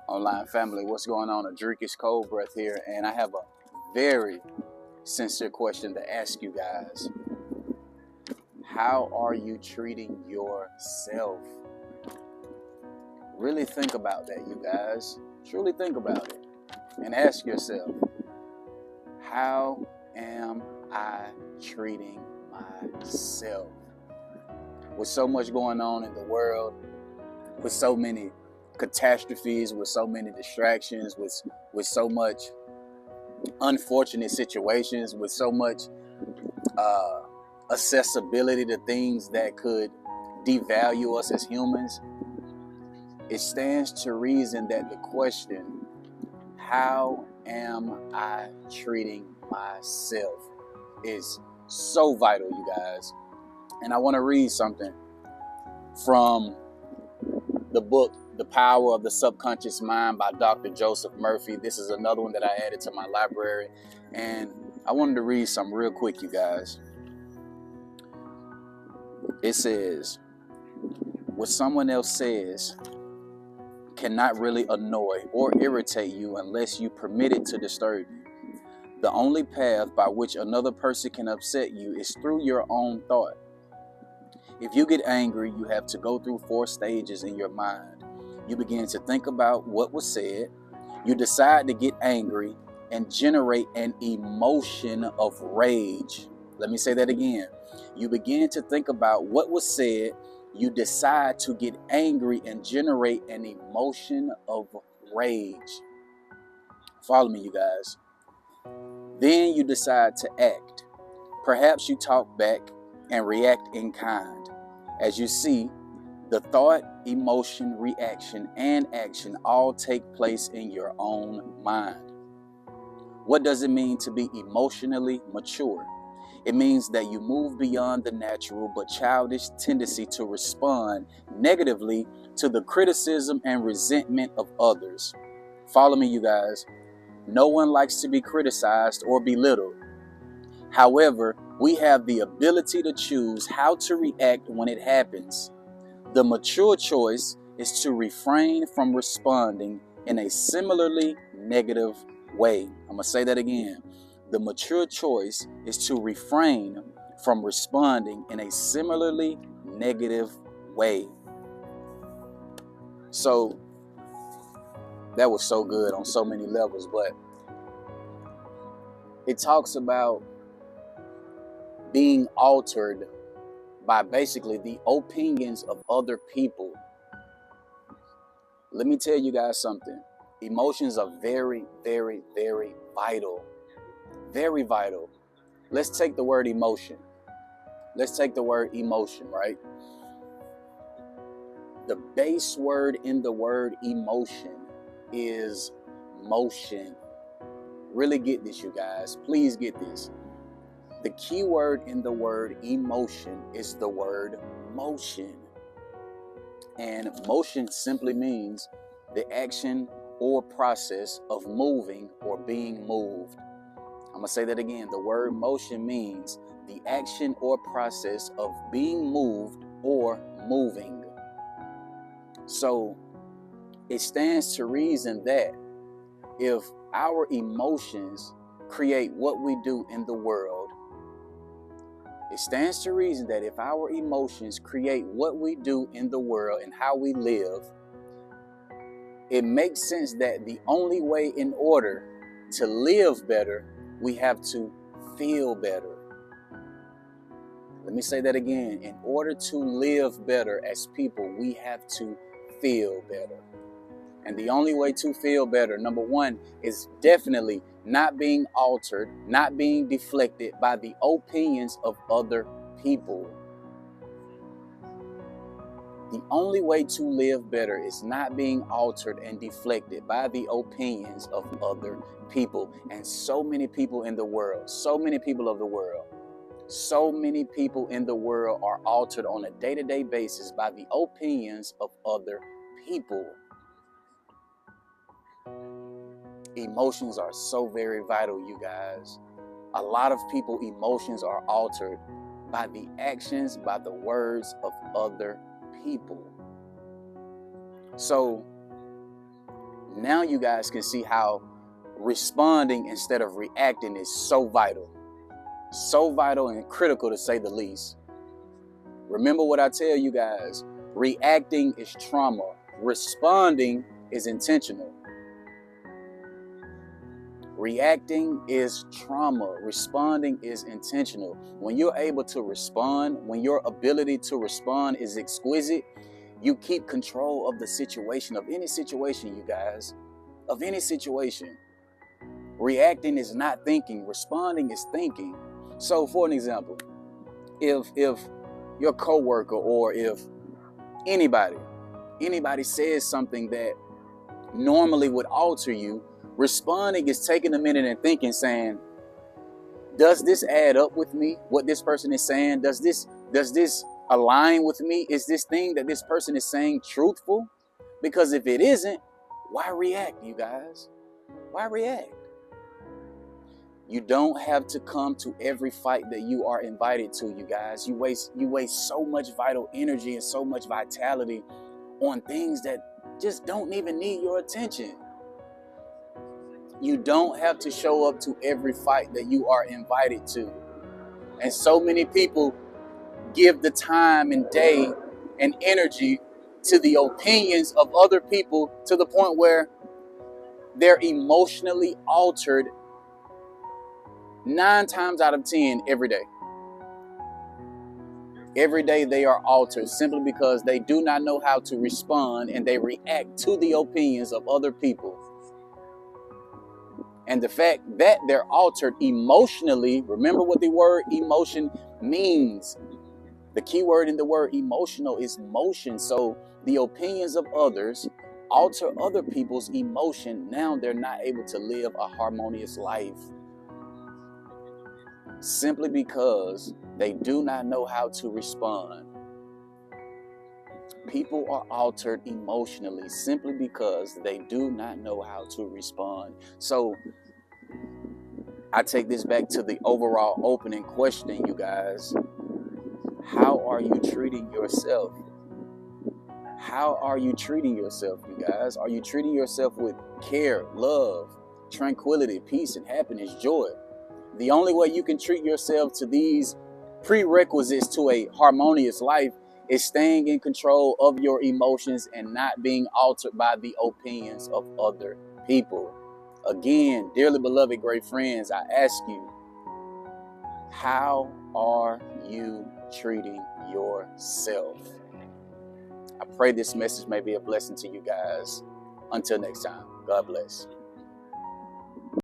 Online family, what's going on? Adricus Cold Breath here, and I have a very sincere question to ask you guys. How are you treating yourself? Really think about that, you guys. Truly think about it and ask yourself, how am I treating myself? With so much going on in the world, with so many catastrophes, with so many distractions, with so much unfortunate situations, with so much accessibility to things that could devalue us as humans, it stands to reason that the question, how am I treating myself, is so vital, you guys. And I want to read something from the book, The Power of the Subconscious Mind by Dr. Joseph Murphy. This is another one that I added to my library. And I wanted to read something real quick, you guys. It says, what someone else says cannot really annoy or irritate you unless you permit it to disturb you. The only path by which another person can upset you is through your own thought. If you get angry, you have to go through 4 stages in your mind. You begin to think about what was said. You decide to get angry and generate an emotion of rage. Let me say that again. You begin to think about what was said. You decide to get angry and generate an emotion of rage. Follow me, you guys. Then you decide to act. Perhaps you talk back and react in kind. As you see, the thought, emotion, reaction, and action all take place in your own mind. What does it mean to be emotionally mature? It means that you move beyond the natural but childish tendency to respond negatively to the criticism and resentment of others. Follow me, you guys. No one likes to be criticized or belittled. However, we have the ability to choose how to react when it happens. The mature choice is to refrain from responding in a similarly negative way. I'm going to say that again. The mature choice is to refrain from responding in a similarly negative way. So that was so good on so many levels, but it talks about being altered by basically the opinions of other people. Let me tell you guys something. Emotions are very, very, very vital. Very vital. Let's take the word emotion. Let's take the word emotion, right? The base word in the word emotion is motion. Really get this, you guys. Please get this. The key word in the word emotion is the word motion. And motion simply means the action or process of moving or being moved. I'm going to say that again. The word motion means the action or process of being moved or moving. So it stands to reason that if our emotions create what we do in the world, it stands to reason that if our emotions create what we do in the world and how we live, it makes sense that the only way in order to live better, we have to feel better. Let me say that again. In order to live better as people, we have to feel better. And the only way to feel better, number one, is definitely not being altered, not being deflected by the opinions of other people. The only way to live better is not being altered and deflected by the opinions of other people. And so many people in the world, so many people in the world are altered on a day-to-day basis by the opinions of other people. Emotions are so very vital, you guys. A lot of people, emotions are altered by the actions, by the words of other people. So Now you guys can see how responding instead of reacting is so vital. So vital and critical, to say the least. Remember what I tell you guys. Reacting is trauma. Responding is intentional. Reacting is trauma. Responding is intentional. When you're able to respond, when your ability to respond is exquisite, you keep control of the situation, of any situation, you guys. Of any situation. Reacting is not thinking. Responding is thinking. So for an example, if your coworker or if anybody says something that normally would alter you, responding is taking a minute and thinking, saying, does this add up with me? What this person is saying? Does this align with me? Is this thing that this person is saying truthful? Because if it isn't, why react, you guys? Why react? You don't have to come to every fight that you are invited to, you guys. You waste so much vital energy and so much vitality on things that just don't even need your attention. You don't have to show up to every fight that you are invited to. And so many people give the time and day and energy to the opinions of other people to the point where they're emotionally altered 9 times out of 10 every day. Every day they are altered simply because they do not know how to respond and they react to the opinions of other people. And the fact that they're altered emotionally, remember what the word emotion means. The key word in the word emotional is motion. So the opinions of others alter other people's emotion. Now they're not able to live a harmonious life. Simply because they do not know how to respond. People are altered emotionally simply because they do not know how to respond. So I take this back to the overall opening question, you guys. How are you treating yourself? How are you treating yourself, you guys? Are you treating yourself with care, love, tranquility, peace, and happiness, joy? The only way you can treat yourself to these prerequisites to a harmonious life is staying in control of your emotions and not being altered by the opinions of other people. Again, dearly beloved great friends, I ask you, how are you treating yourself? I pray this message may be a blessing to you guys. Until next time, God bless.